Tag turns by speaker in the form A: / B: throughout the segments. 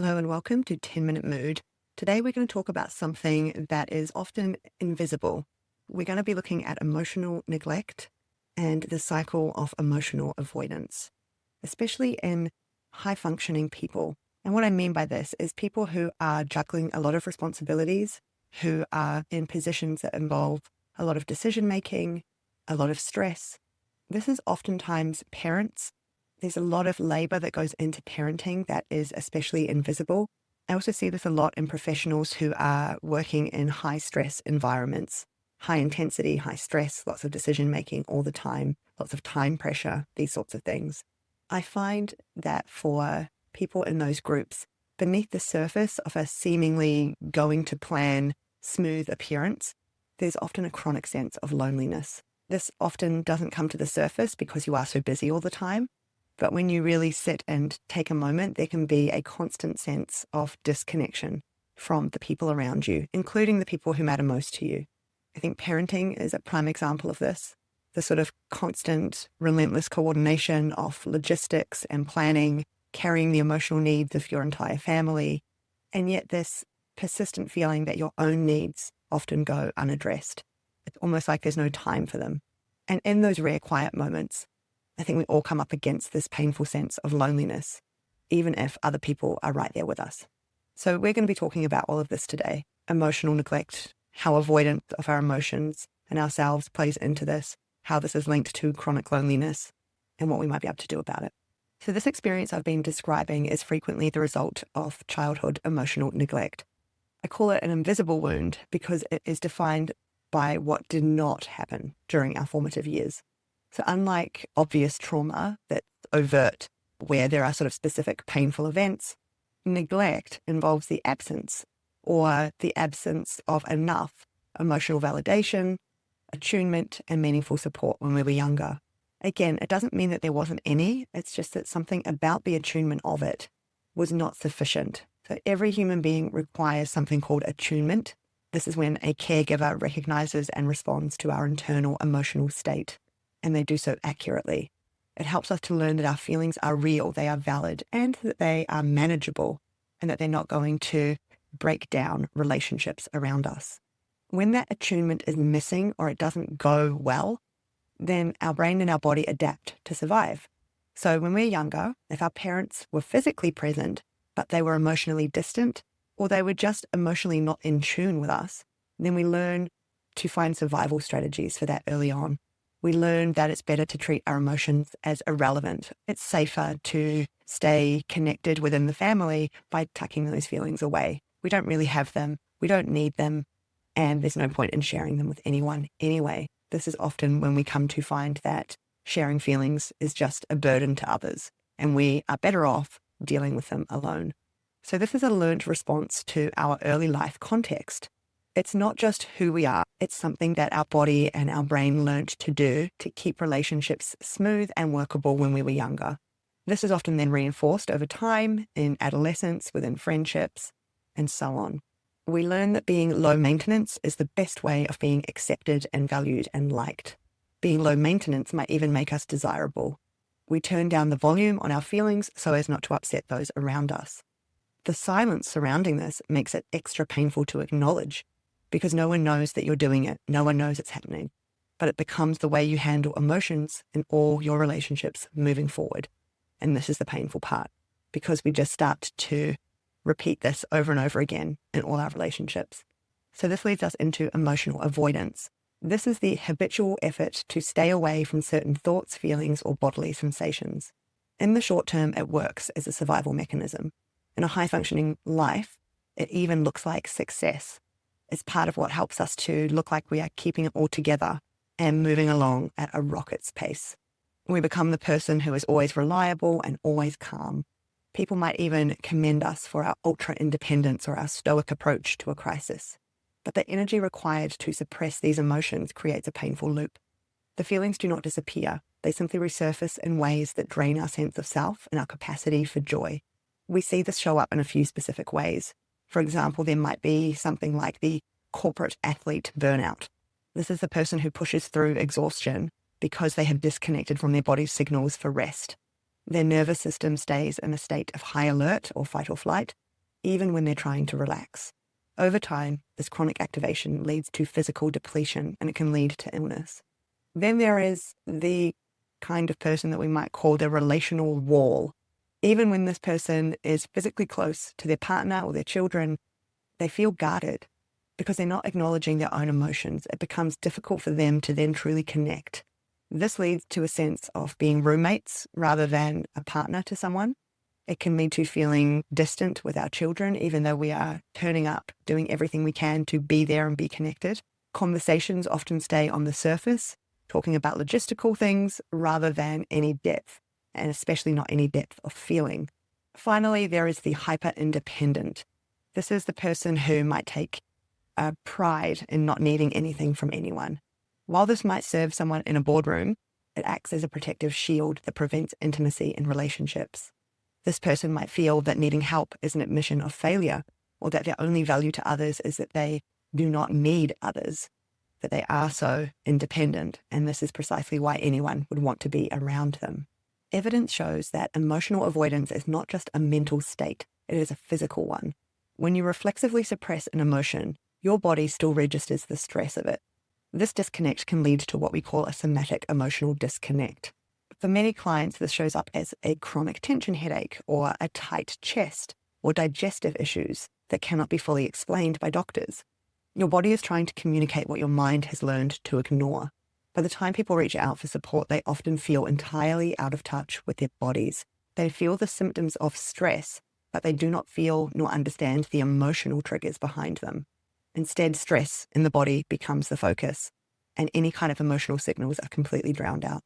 A: Hello and welcome to 10-Minute Mood. Today we're going to talk about something that is often invisible. We're going to be looking at emotional neglect and the cycle of emotional avoidance, especially in high-functioning people. And what I mean by this is people who are juggling a lot of responsibilities, who are in positions that involve a lot of decision-making, a lot of stress. This is oftentimes parents. There's a lot of labor that goes into parenting that is especially invisible. I also see this a lot in professionals who are working in high stress environments, high intensity, high stress, lots of decision making all the time, lots of time pressure, these sorts of things. I find that for people in those groups, beneath the surface of a seemingly going to plan, smooth appearance, there's often a chronic sense of loneliness. This often doesn't come to the surface because you are so busy all the time. But when you really sit and take a moment, there can be a constant sense of disconnection from the people around you, including the people who matter most to you. I think parenting is a prime example of this. The sort of constant, relentless coordination of logistics and planning, carrying the emotional needs of your entire family, and yet this persistent feeling that your own needs often go unaddressed. It's almost like there's no time for them. And in those rare quiet moments, I think we all come up against this painful sense of loneliness, even if other people are right there with us. So we're going to be talking about all of this today. Emotional neglect, how avoidance of our emotions and ourselves plays into this, how this is linked to chronic loneliness, and what we might be able to do about it. So this experience I've been describing is frequently the result of childhood emotional neglect. I call it an invisible wound because it is defined by what did not happen during our formative years. So unlike obvious trauma that's overt, where there are sort of specific painful events, neglect involves the absence of enough emotional validation, attunement, and meaningful support when we were younger. Again, it doesn't mean that there wasn't any. It's just that something about the attunement of it was not sufficient. So every human being requires something called attunement. This is when a caregiver recognizes and responds to our internal emotional state, and they do so accurately. It helps us to learn that our feelings are real, they are valid, and that they are manageable, and that they're not going to break down relationships around us. When that attunement is missing or it doesn't go well, then our brain and our body adapt to survive. So when we're younger, if our parents were physically present, but they were emotionally distant, or they were just emotionally not in tune with us, then we learn to find survival strategies for that early on. We learn that it's better to treat our emotions as irrelevant. It's safer to stay connected within the family by tucking those feelings away. We don't really have them. We don't need them. And there's no point in sharing them with anyone anyway. This is often when we come to find that sharing feelings is just a burden to others, and we are better off dealing with them alone. So this is a learned response to our early life context. It's not just who we are. It's something that our body and our brain learned to do to keep relationships smooth and workable when we were younger. This is often then reinforced over time in adolescence, within friendships, and so on. We learn that being low maintenance is the best way of being accepted and valued and liked. Being low maintenance might even make us desirable. We turn down the volume on our feelings so as not to upset those around us. The silence surrounding this makes it extra painful to acknowledge, because no one knows that you're doing it. No one knows it's happening. But it becomes the way you handle emotions in all your relationships moving forward. And this is the painful part, because we just start to repeat this over and over again in all our relationships. So this leads us into emotional avoidance. This is the habitual effort to stay away from certain thoughts, feelings, or bodily sensations. In the short term, it works as a survival mechanism. In a high-functioning life, it even looks like success. It's part of what helps us to look like we are keeping it all together and moving along at a rocket's pace. We become the person who is always reliable and always calm. People might even commend us for our ultra-independence or our stoic approach to a crisis. But the energy required to suppress these emotions creates a painful loop. The feelings do not disappear. They simply resurface in ways that drain our sense of self and our capacity for joy. We see this show up in a few specific ways. For example, there might be something like the corporate athlete burnout. This is the person who pushes through exhaustion because they have disconnected from their body's signals for rest. Their nervous system stays in a state of high alert or fight or flight, even when they're trying to relax. Over time, this chronic activation leads to physical depletion, and it can lead to illness. Then there is the kind of person that we might call the relational wall. Even when this person is physically close to their partner or their children, they feel guarded because they're not acknowledging their own emotions. It becomes difficult for them to then truly connect. This leads to a sense of being roommates rather than a partner to someone. It can lead to feeling distant with our children, even though we are turning up, doing everything we can to be there and be connected. Conversations often stay on the surface, talking about logistical things rather than any depth, and especially not any depth of feeling. Finally, there is the hyper-independent. This is the person who might take pride in not needing anything from anyone. While this might serve someone in a boardroom, it acts as a protective shield that prevents intimacy in relationships. This person might feel that needing help is an admission of failure, or that their only value to others is that they do not need others, that they are so independent, and this is precisely why anyone would want to be around them. Evidence shows that emotional avoidance is not just a mental state, it is a physical one. When you reflexively suppress an emotion, your body still registers the stress of it. This disconnect can lead to what we call a somatic emotional disconnect. For many clients, this shows up as a chronic tension headache or a tight chest or digestive issues that cannot be fully explained by doctors. Your body is trying to communicate what your mind has learned to ignore. By the time people reach out for support, they often feel entirely out of touch with their bodies. They feel the symptoms of stress, but they do not feel nor understand the emotional triggers behind them. Instead, stress in the body becomes the focus, and any kind of emotional signals are completely drowned out.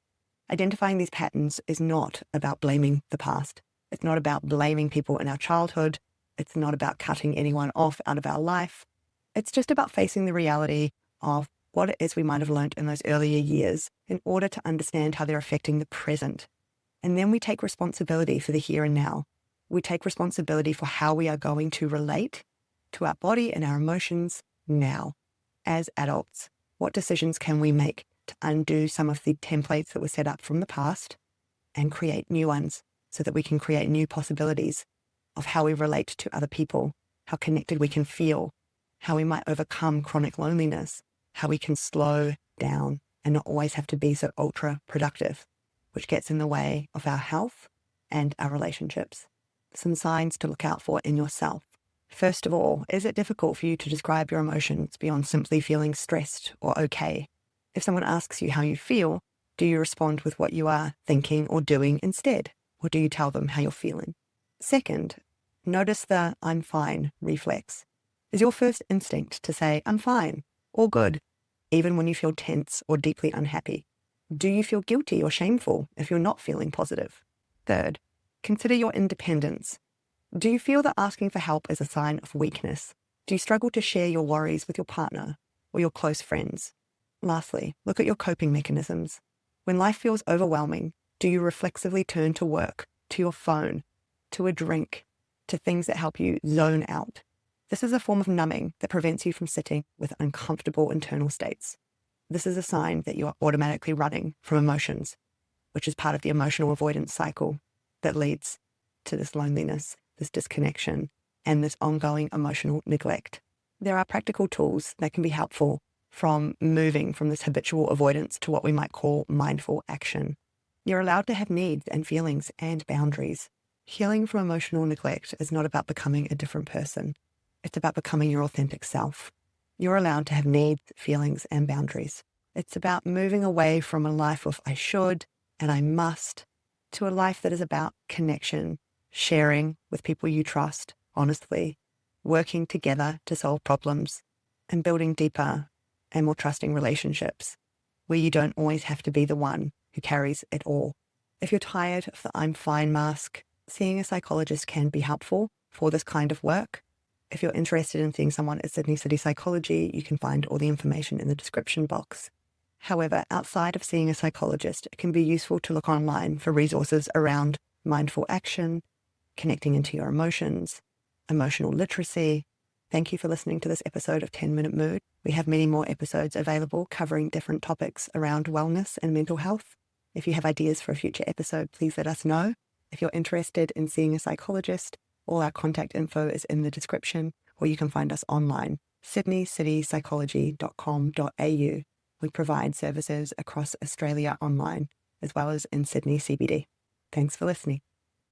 A: Identifying these patterns is not about blaming the past. It's not about blaming people in our childhood. It's not about cutting anyone off out of our life. It's just about facing the reality of what it is we might have learned in those earlier years in order to understand how they're affecting the present. And then we take responsibility for the here and now. We take responsibility for how we are going to relate to our body and our emotions now. As adults, what decisions can we make to undo some of the templates that were set up from the past and create new ones so that we can create new possibilities of how we relate to other people, how connected we can feel, how we might overcome chronic loneliness, how we can slow down and not always have to be so ultra productive, which gets in the way of our health and our relationships. Some signs to look out for in yourself. First of all, is it difficult for you to describe your emotions beyond simply feeling stressed or okay? If someone asks you how you feel, do you respond with what you are thinking or doing instead? Or do you tell them how you're feeling? Second, notice the "I'm fine" reflex. Is your first instinct to say, "I'm fine," all good, even when you feel tense or deeply unhappy? Do you feel guilty or shameful if you're not feeling positive? Third, consider your independence. Do you feel that asking for help is a sign of weakness? Do you struggle to share your worries with your partner or your close friends? Lastly, look at your coping mechanisms. When life feels overwhelming, do you reflexively turn to work, to your phone, to a drink, to things that help you zone out? This is a form of numbing that prevents you from sitting with uncomfortable internal states. This is a sign that you are automatically running from emotions, which is part of the emotional avoidance cycle that leads to this loneliness, this disconnection, and this ongoing emotional neglect. There are practical tools that can be helpful from moving from this habitual avoidance to what we might call mindful action. You're allowed to have needs and feelings and boundaries. Healing from emotional neglect is not about becoming a different person. It's about becoming your authentic self. You're allowed to have needs, feelings, and boundaries. It's about moving away from a life of I should and I must to a life that is about connection, sharing with people you trust, honestly, working together to solve problems, and building deeper and more trusting relationships where you don't always have to be the one who carries it all. If you're tired of the "I'm fine" mask, seeing a psychologist can be helpful for this kind of work. If you're interested in seeing someone at Sydney City Psychology, you can find all the information in the description box. However, outside of seeing a psychologist, it can be useful to look online for resources around mindful action, connecting into your emotions, emotional literacy. Thank you for listening to this episode of 10-Minute Mood. We have many more episodes available covering different topics around wellness and mental health. If you have ideas for a future episode, please let us know. If you're interested in seeing a psychologist, All our contact info is in the description, or you can find us online, sydneycitypsychology.com.au. We provide services across Australia online, as well as in Sydney CBD. Thanks for listening.